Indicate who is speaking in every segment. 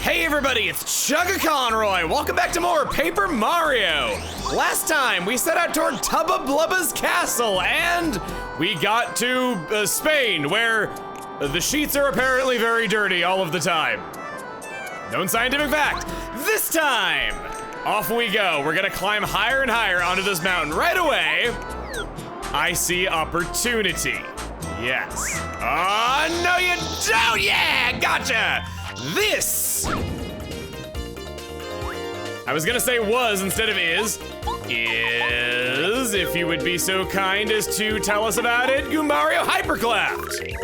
Speaker 1: Hey everybody, it's Chugga Conroy. Welcome back to more Paper Mario. Last time we set out toward Tubba Blubba's castle and we got to Spain, where the sheets are apparently very dirty all of the time. Known scientific fact. This time, off we go. We're gonna climb higher and higher onto this mountain. Right away, I see opportunity. Yes. Oh, no you don't! Yeah, gotcha! This, I was gonna say was instead of is, if you would be so kind as to tell us about it, Goombario Hypercleft.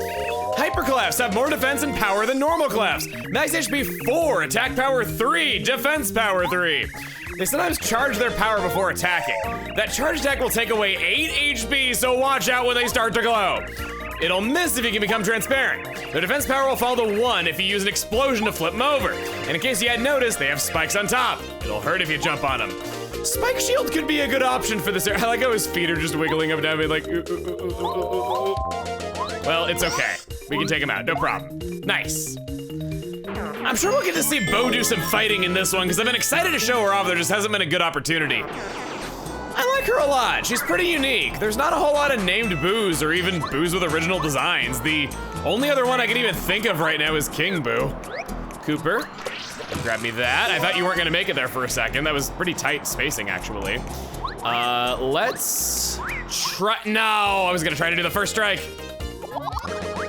Speaker 1: Hyperclefts have more defense and power than normal clefts. Max HP 4, attack power 3, defense power 3. They sometimes charge their power before attacking. That charge attack will take away 8 HP, so watch out when they start to glow. It'll miss if you can become transparent. Their defense power will fall to 1 if you use an explosion to flip them over. And in case you hadn't noticed, they have spikes on top. It'll hurt if you jump on them. Spike Shield could be a good option for this area. I like how his feet are just wiggling up and down, like, Well, it's okay. We can take him out, no problem. Nice. I'm sure we'll get to see Bo do some fighting in this one, because I've been excited to show her off. There just hasn't been a good opportunity. I like her a lot. She's pretty unique. There's not a whole lot of named Boos or even Boos with original designs. The only other one I can even think of right now is King Boo. Cooper, grab me that. I thought you weren't gonna make it there for a second. That was pretty tight spacing, actually. Let's try, no, I was gonna try to do the first strike.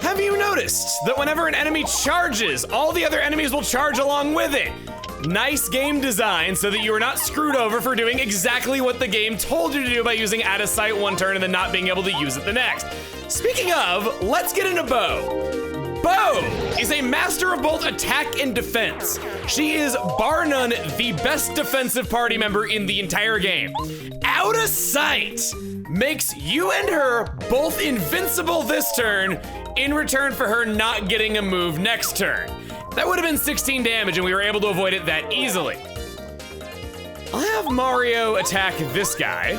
Speaker 1: Have you noticed that whenever an enemy charges, all the other enemies will charge along with it? Nice game design so that you are not screwed over for doing exactly what the game told you to do by using out of sight one turn and then not being able to use it the next. Speaking of, let's get into Bo. Bo is a master of both attack and defense. She is, bar none, the best defensive party member in the entire game. Out of sight makes you and her both invincible this turn in return for her not getting a move next turn. That would have been 16 damage and we were able to avoid it that easily. I'll have Mario attack this guy.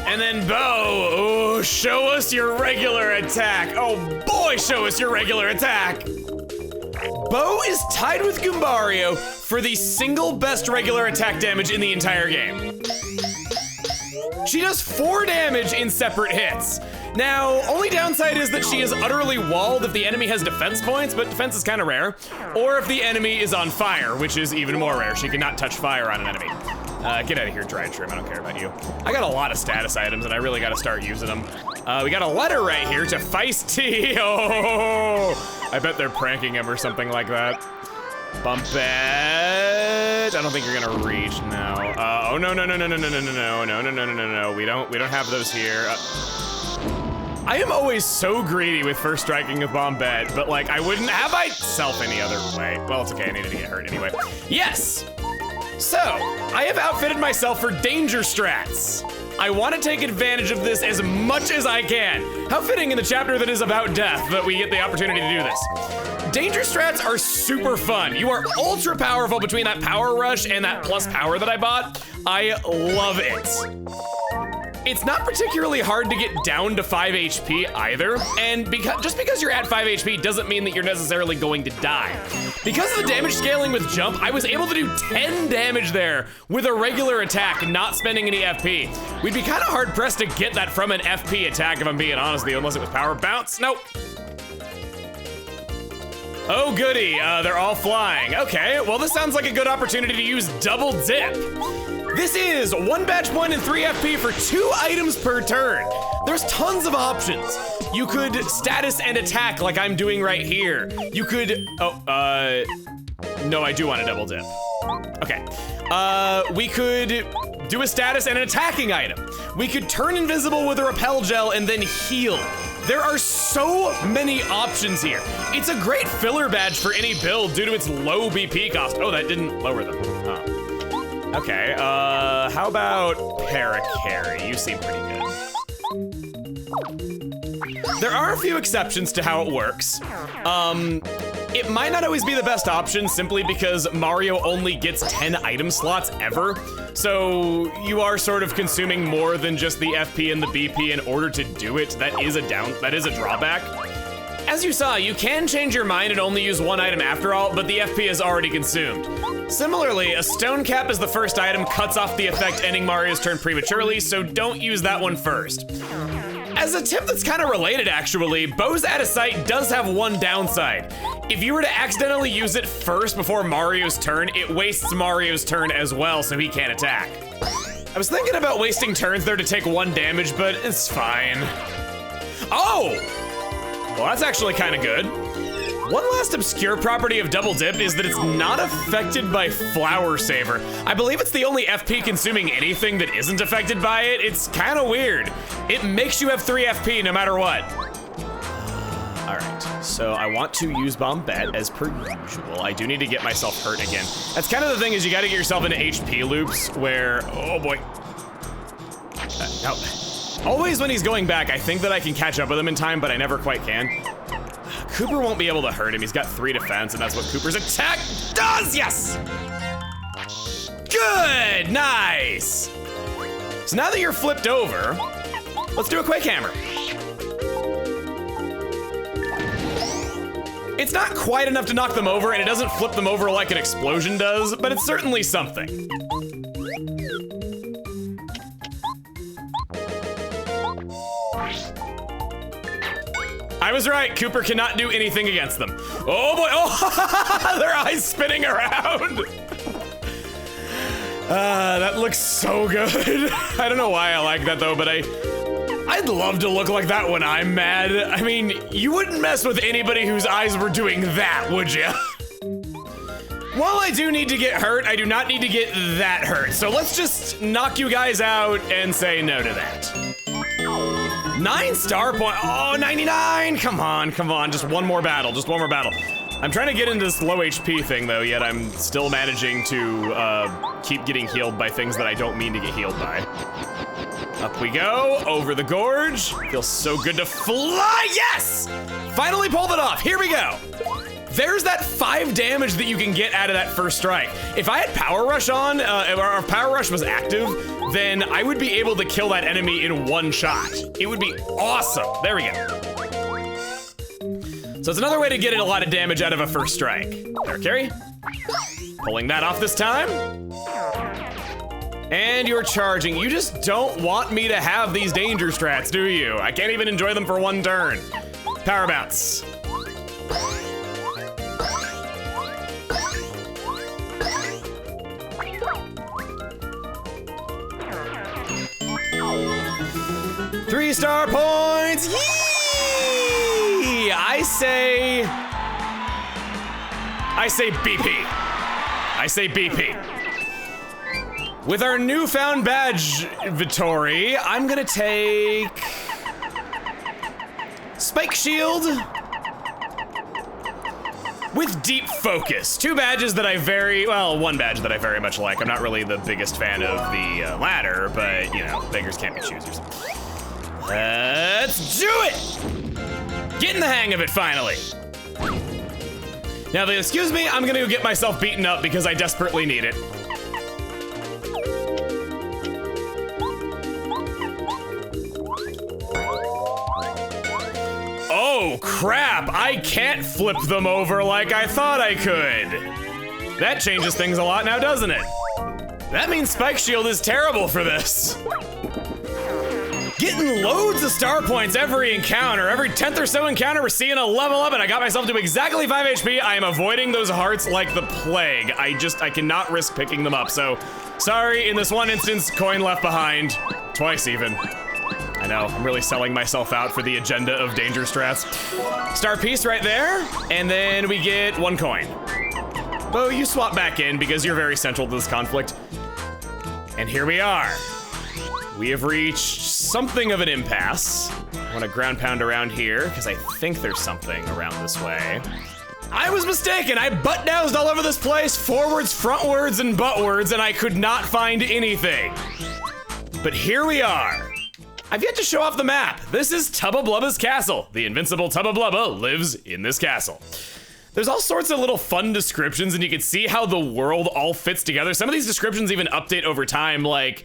Speaker 1: And then Bo, oh, show us your regular attack. Oh boy, show us your regular attack. Bo is tied with Goombario for the single best regular attack damage in the entire game. She does 4 damage in separate hits. Now, only downside is that she is utterly walled if the enemy has defense points, but defense is kind of rare. Or if the enemy is on fire, which is even more rare. She cannot touch fire on an enemy. Get out of here, dried shrimp, I don't care about you. I got a lot of status items and I really gotta start using them. We got a letter right here to Feisty. Oh, I bet they're pranking him or something like that. Bump it. I don't think you're gonna reach, no. Oh, no. We don't have those here. I am always so greedy with first striking with Bombette, but like I wouldn't have myself any other way. Well, it's okay, I needed to get hurt anyway. Yes! So, I have outfitted myself for danger strats. I want to take advantage of this as much as I can. How fitting in the chapter that is about death that we get the opportunity to do this. Danger strats are super fun. You are ultra powerful between that power rush and that plus power that I bought. I love it. It's not particularly hard to get down to 5 HP either, and just because you're at 5 HP doesn't mean that you're necessarily going to die. Because of the damage scaling with jump, I was able to do 10 damage there with a regular attack, not spending any FP. We'd be kind of hard pressed to get that from an FP attack if I'm being honest with you, unless it was power bounce. Nope. Oh goody, they're all flying. Okay, well this sounds like a good opportunity to use double dip. This is 1 badge point and 3 FP for 2 items per turn. There's tons of options. You could status and attack like I'm doing right here. You could, no, I do want a double dip. Okay, we could do a status and an attacking item. We could turn invisible with a repel gel and then heal. There are so many options here. It's a great filler badge for any build due to its low BP cost. Oh, that didn't lower them. Oh. Okay, how about Paracarry? You seem pretty good. There are a few exceptions to how it works. It might not always be the best option simply because Mario only gets 10 item slots ever. So you are sort of consuming more than just the FP and the BP in order to do it. That is a drawback. As you saw, you can change your mind and only use one item after all, but the FP is already consumed. Similarly, a stone cap as the first item cuts off the effect ending Mario's turn prematurely, so don't use that one first. As a tip that's kind of related actually, bows out of sight does have one downside. If you were to accidentally use it first before Mario's turn, it wastes Mario's turn as well, so he can't attack. I was thinking about wasting turns there to take 1 damage, but it's fine. Oh! Well, that's actually kind of good. One last obscure property of Double Dip is that it's not affected by Flower Saver. I believe it's the only FP consuming anything that isn't affected by it. It's kind of weird. It makes you have 3 FP no matter what. All right, so I want to use Bombette as per usual. I do need to get myself hurt again. That's kind of the thing, is you gotta get yourself into HP loops where, oh boy. No. Always when he's going back, I think that I can catch up with him in time, but I never quite can. Cooper won't be able to hurt him. He's got 3 defense, and that's what Cooper's attack does, yes! Good, nice! So now that you're flipped over, let's do a Quake Hammer. It's not quite enough to knock them over, and it doesn't flip them over like an explosion does, but it's certainly something. I was right, Cooper cannot do anything against them. Oh boy, oh, their eyes spinning around. That looks so good. I don't know why I like that though, but I'd love to look like that when I'm mad. I mean, you wouldn't mess with anybody whose eyes were doing that, would you? While I do need to get hurt, I do not need to get that hurt. So let's just knock you guys out and say no to that. 9 star point, oh, 99, come on, just one more battle, I'm trying to get into this low HP thing though, yet I'm still managing to keep getting healed by things that I don't mean to get healed by. Up we go, over the gorge, feels so good to fly, yes! Finally pulled it off, here we go. There's that 5 damage that you can get out of that first strike. If I had Power Rush on, or if Power Rush was active, then I would be able to kill that enemy in 1 shot. It would be awesome. There we go. So it's another way to get a lot of damage out of a first strike. There, carry. Pulling that off this time. And you're charging. You just don't want me to have these danger strats, do you? I can't even enjoy them for 1 turn. Power Bounce. Three star points, yee! I say BP. I say BP. With our newfound badge, Vittori, I'm gonna take Spike Shield with Deep Focus. 2 badges that one badge that I very much like. I'm not really the biggest fan of the latter, but you know, beggars can't be choosers. Let's do it! Getting the hang of it finally. Now, if you'll excuse me, I'm gonna go get myself beaten up because I desperately need it. Oh crap, I can't flip them over like I thought I could. That changes things a lot now, doesn't it? That means Spike Shield is terrible for this. Getting loads of star points every encounter. Every 10th or so encounter, we're seeing a level up, and I got myself to exactly 5 HP. I am avoiding those hearts like the plague. I cannot risk picking them up. So, sorry, in this one instance, coin left behind. Twice even. I know, I'm really selling myself out for the agenda of danger strats. Star piece right there, and then we get 1 coin. Bo, you swap back in because you're very central to this conflict. And here we are. We have reached something of an impasse. I want to ground pound around here because I think there's something around this way. I was mistaken. I butt-doused all over this place, forwards, frontwards, and buttwards, and I could not find anything. But here we are. I've yet to show off the map. This is Tubba Blubba's castle. The invincible Tubba Blubba lives in this castle. There's all sorts of little fun descriptions, and you can see how the world all fits together. Some of these descriptions even update over time, like,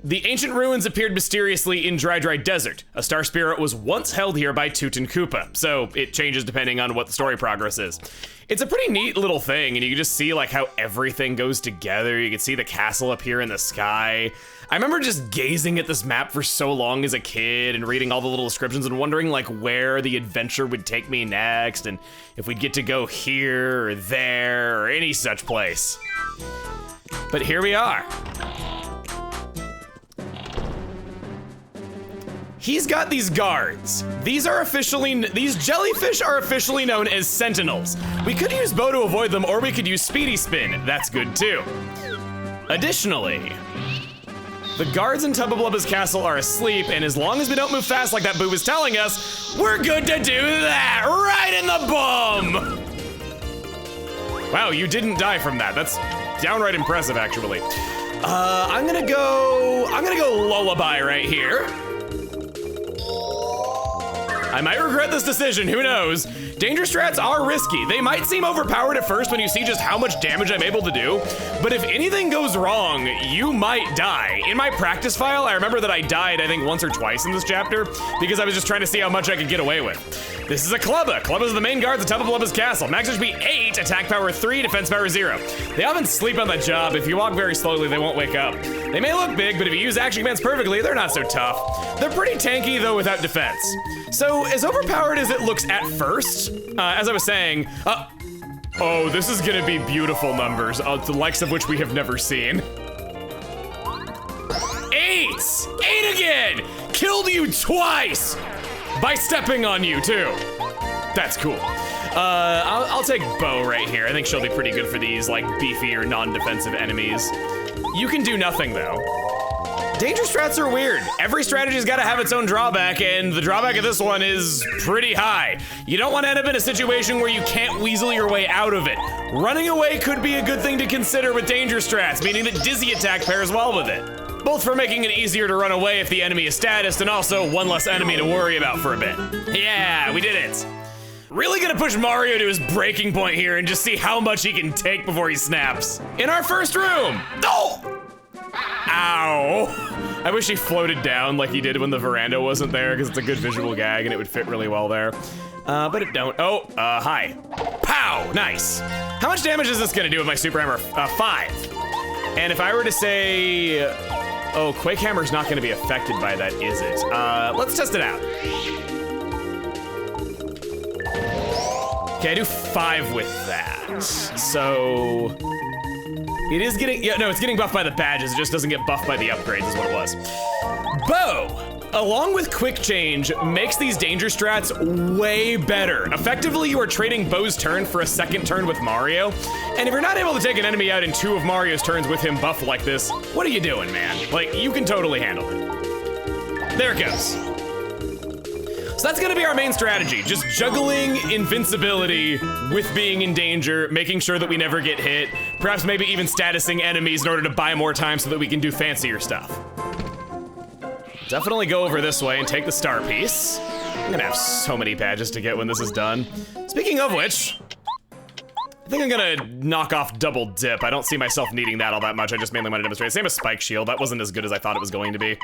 Speaker 1: The ancient ruins appeared mysteriously in Dry Desert. A star spirit was once held here by Toot and Koopa, so it changes depending on what the story progress is. It's a pretty neat little thing, and you can just see like how everything goes together. You can see the castle up here in the sky. I remember just gazing at this map for so long as a kid and reading all the little descriptions and wondering like where the adventure would take me next and if we'd get to go here or there or any such place. But here we are. He's got these guards. These jellyfish are officially known as sentinels. We could use Bo to avoid them, or we could use Speedy Spin. That's good too. Additionally, the guards in Tubba Blubba's castle are asleep, and as long as we don't move fast like that boo was telling us, we're good to do that right in the bum. Wow, you didn't die from that. That's downright impressive, actually. I'm gonna go lullaby right here. I might regret this decision, who knows? Danger strats are risky. They might seem overpowered at first when you see just how much damage I'm able to do, but if anything goes wrong, you might die. In my practice file, I remember that I died, I think, once or twice in this chapter because I was just trying to see how much I could get away with. This is a Clubba. Clubbas are the main guards at Tubba Blubba's castle. Max HP 8, attack power 3, defense power 0. They often sleep on the job. If you walk very slowly, they won't wake up. They may look big, but if you use action commands perfectly, they're not so tough. They're pretty tanky, though, without defense. So, as overpowered as it looks at first, as I was saying, oh, this is gonna be beautiful numbers, the likes of which we have never seen. 8! 8 again! Killed you twice! By stepping on you, too. That's cool. I'll take Bo right here. I think she'll be pretty good for these, like, beefier, non-defensive enemies. You can do nothing, though. Danger strats are weird. Every strategy's gotta have its own drawback, and the drawback of this one is pretty high. You don't want to end up in a situation where you can't weasel your way out of it. Running away could be a good thing to consider with danger strats, meaning that dizzy attack pairs well with it. Both for making it easier to run away if the enemy is statused, and also one less enemy to worry about for a bit. Yeah, we did it. Really gonna push Mario to his breaking point here and just see how much he can take before he snaps. In our first room. Oh! Ow. I wish he floated down like he did when the veranda wasn't there, because it's a good visual gag and it would fit really well there. But it don't. Oh, hi. Pow! Nice. How much damage is this gonna do with my super hammer? 5. And if I were to say, oh, Quake Hammer's not gonna be affected by that, is it? Let's test it out. Okay, I do 5 with that. So, it is getting, yeah, no, it's getting buffed by the badges. It just doesn't get buffed by the upgrades is what it was. Bo, along with Quick Change, makes these danger strats way better. Effectively, you are trading Bo's turn for a second turn with Mario. And if you're not able to take an enemy out in 2 of Mario's turns with him buffed like this, what are you doing, man? Like, you can totally handle it. There it goes. So that's gonna be our main strategy, just juggling invincibility with being in danger, making sure that we never get hit, perhaps maybe even statusing enemies in order to buy more time so that we can do fancier stuff. Definitely go over this way and take the star piece. I'm gonna have so many badges to get when this is done. Speaking of which, I think I'm gonna knock off double dip. I don't see myself needing that all that much. I just mainly want to demonstrate. Same as Spike Shield. That wasn't as good as I thought it was going to be.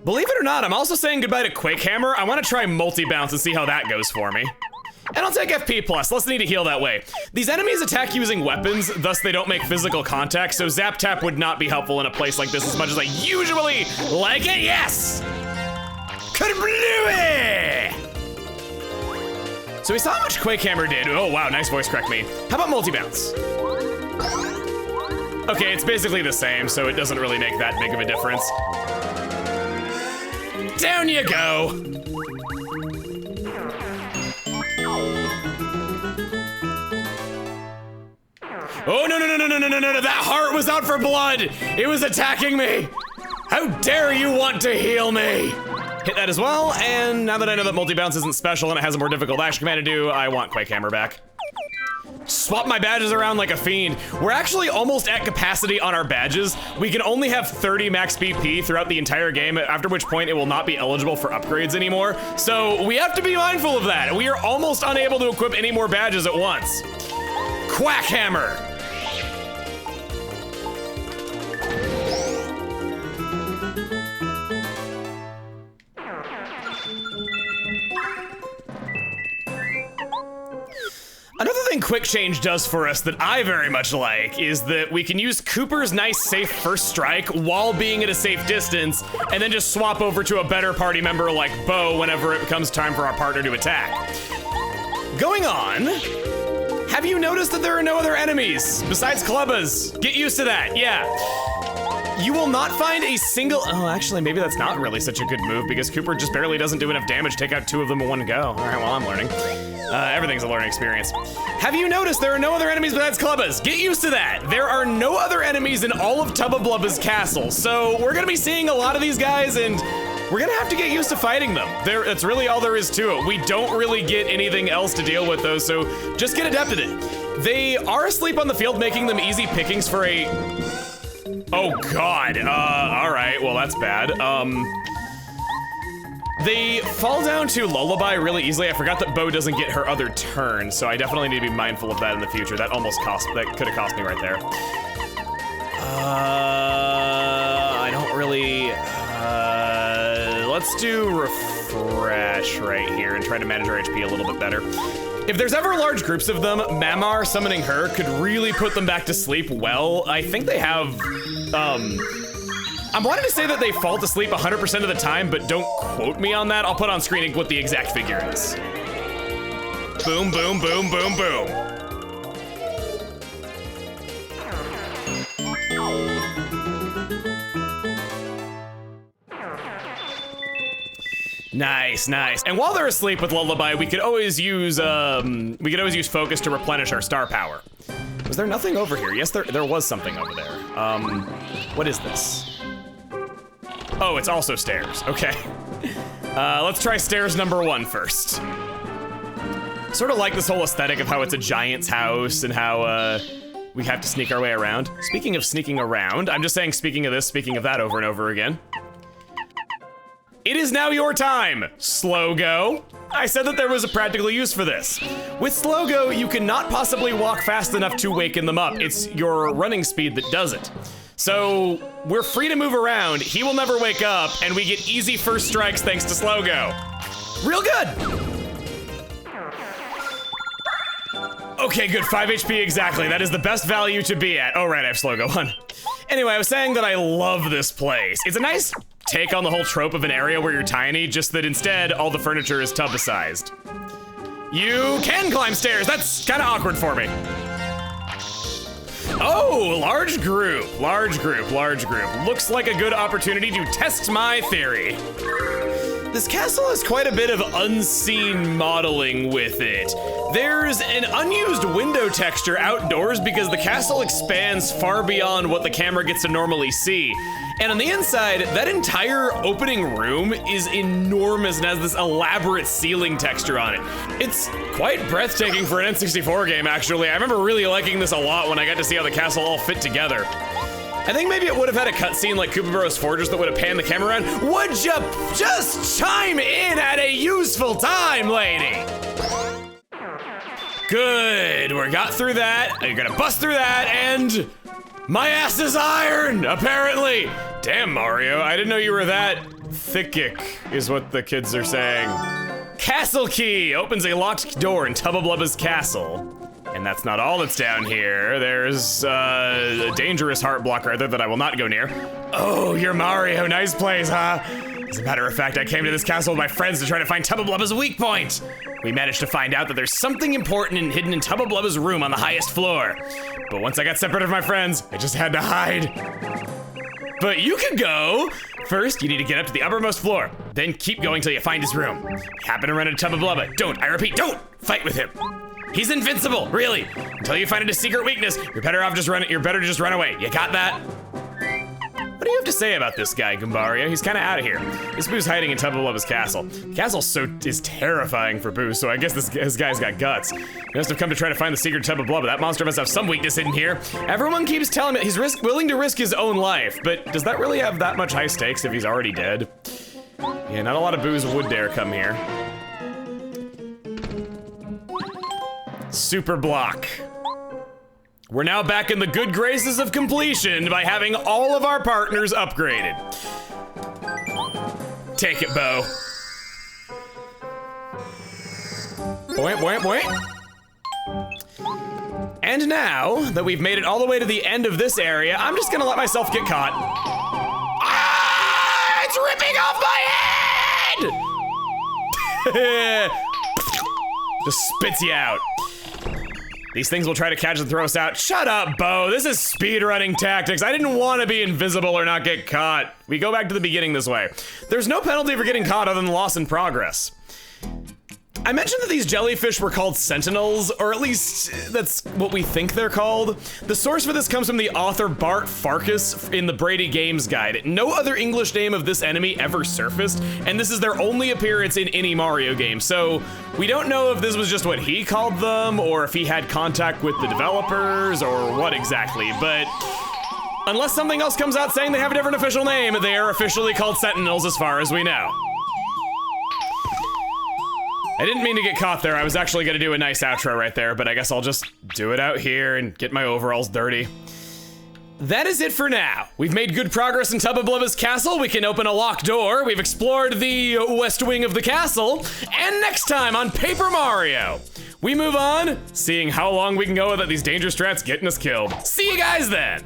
Speaker 1: Believe it or not, I'm also saying goodbye to Quake Hammer. I want to try multi-bounce and see how that goes for me. And I'll take FP+, less need to heal that way. These enemies attack using weapons, thus they don't make physical contact, so Zap Tap would not be helpful in a place like this as much as I usually like it. Yes! Kablooey! So we saw how much Quake Hammer did. Oh wow, nice voice correct me. How about multi-bounce? Okay, it's basically the same, so it doesn't really make that big of a difference. Down you go! Oh, no, that heart was out for blood! It was attacking me! How dare you want to heal me! Hit that as well, and now that I know that multi-bounce isn't special and it has a more difficult action command to do, I want Quake Hammer back. Swap my badges around like a fiend. We're actually almost at capacity on our badges. We can only have 30 max BP throughout the entire game, after which point it will not be eligible for upgrades anymore. So we have to be mindful of that. We are almost unable to equip any more badges at once. Quack Hammer. Another thing Quick Change does for us that I very much like is that we can use Cooper's nice safe first strike while being at a safe distance, and then just swap over to a better party member like Bo whenever it becomes time for our partner to attack. Going on, have you noticed that there are no other enemies besides Clubbas? Get used to that, yeah. You will not find a single, oh, actually, maybe that's not really such a good move because Cooper just barely doesn't do enough damage to take out 2 of them in one go. All right, well, I'm learning. Everything's a learning experience. Have you noticed there are no other enemies besides Clubbas? Get used to that. There are no other enemies in all of Tubba Blubba's castle, so we're gonna be seeing a lot of these guys and we're gonna have to get used to fighting them. That's really all there is to it. We don't really get anything else to deal with those, so just get adept at it. They are asleep on the field, making them easy pickings for a, oh God, all right, well that's bad. They fall down to Lullaby really easily. I forgot that Bo doesn't get her other turn, so I definitely need to be mindful of that in the future. That could have cost me right there. I don't really, let's do refresh right here and try to manage our HP a little bit better. If there's ever large groups of them, Mamar summoning her could really put them back to sleep well. I think they have, I'm wanting to say that they fall to sleep 100% of the time, but don't quote me on that. I'll put on screen what the exact figure is. Boom, boom, boom, boom, boom. Nice, nice. And while they're asleep with Lullaby, we could always use focus to replenish our star power. Was there nothing over here? Yes, there was something over there. What is this? Oh, it's also stairs. Okay. Let's try stairs number 1 first. Sort of like this whole aesthetic of how it's a giant's house and how we have to sneak our way around. Speaking of sneaking around, I'm just saying speaking of this, speaking of that over and over again. It is now your time, Slow-Go. I said that there was a practical use for this. With Slow-Go, you cannot possibly walk fast enough to waken them up. It's your running speed that does it. So we're free to move around, he will never wake up, and we get easy first strikes thanks to Slow-Go. Real good. Okay, good, 5 HP exactly. That is the best value to be at. Oh, right, I have Slow-Go on. Anyway, I was saying that I love this place. It's a nice take on the whole trope of an area where you're tiny, just that instead, all the furniture is Tubba-sized. You can climb stairs, that's kind of awkward for me. Oh, large group. Looks like a good opportunity to test my theory. This castle has quite a bit of unseen modeling with it. There's an unused window texture outdoors because the castle expands far beyond what the camera gets to normally see. And on the inside, that entire opening room is enormous and has this elaborate ceiling texture on it. It's quite breathtaking for an N64 game, actually. I remember really liking this a lot when I got to see how the castle all fit together. I think maybe it would have had a cutscene like Koopa Bros. Fortress that would have panned the camera around. Would you just chime in at a useful time, lady? Good, we got through that. You're gonna bust through that, and my ass is iron, apparently. Damn, Mario, I didn't know you were that thickic, is what the kids are saying. Castle key opens a locked door in Tubba Blubba's castle. And that's not all that's down here. There's a dangerous heart block right there that I will not go near. Oh, you're Mario, nice place, huh? As a matter of fact, I came to this castle with my friends to try to find Tubba Blubba's weak point. We managed to find out that there's something important and hidden in Tubba Blubba's room on the highest floor. But once I got separated from my friends, I just had to hide. But you can go. First, you need to get up to the uppermost floor. Then keep going till you find his room. Happen to run into Tubba Blubba. Don't, I repeat, don't fight with him. He's invincible, really. Until you find a secret weakness, you're better to just run away. You got that? What do you have to say about this guy, Goombario? He's kind of out of here. This Boo's hiding in Tubba Blubba's castle. The castle is terrifying for Boo, so I guess this guy's got guts. He must have come to try to find the secret Tubba Blubba. That monster must have some weakness hidden here. Everyone keeps telling me he's willing to risk his own life, but does that really have that much high stakes if he's already dead? Yeah, not a lot of Boos would dare come here. Super block. We're now back in the good graces of completion by having all of our partners upgraded. Take it, Bo. Boing, boing, boing. And now that we've made it all the way to the end of this area, I'm just gonna let myself get caught. Ah! It's ripping off my head! Just spits you out. These things will try to catch and throw us out. Shut up, Bo. This is speedrunning tactics. I didn't want to be invisible or not get caught. We go back to the beginning this way. There's no penalty for getting caught other than loss in progress. I mentioned that these jellyfish were called sentinels, or at least that's what we think they're called. The source for this comes from the author Bart Farkas in the Brady Games Guide. No other English name of this enemy ever surfaced, and this is their only appearance in any Mario game. So we don't know if this was just what he called them, or if he had contact with the developers, or what exactly, but unless something else comes out saying they have a different official name, they are officially called sentinels as far as we know. I didn't mean to get caught there. I was actually gonna do a nice outro right there, but I guess I'll just do it out here and get my overalls dirty. That is it for now. We've made good progress in Tubba Blubba's castle. We can open a locked door. We've explored the west wing of the castle. And next time on Paper Mario, we move on, seeing how long we can go without these danger strats getting us killed. See you guys then.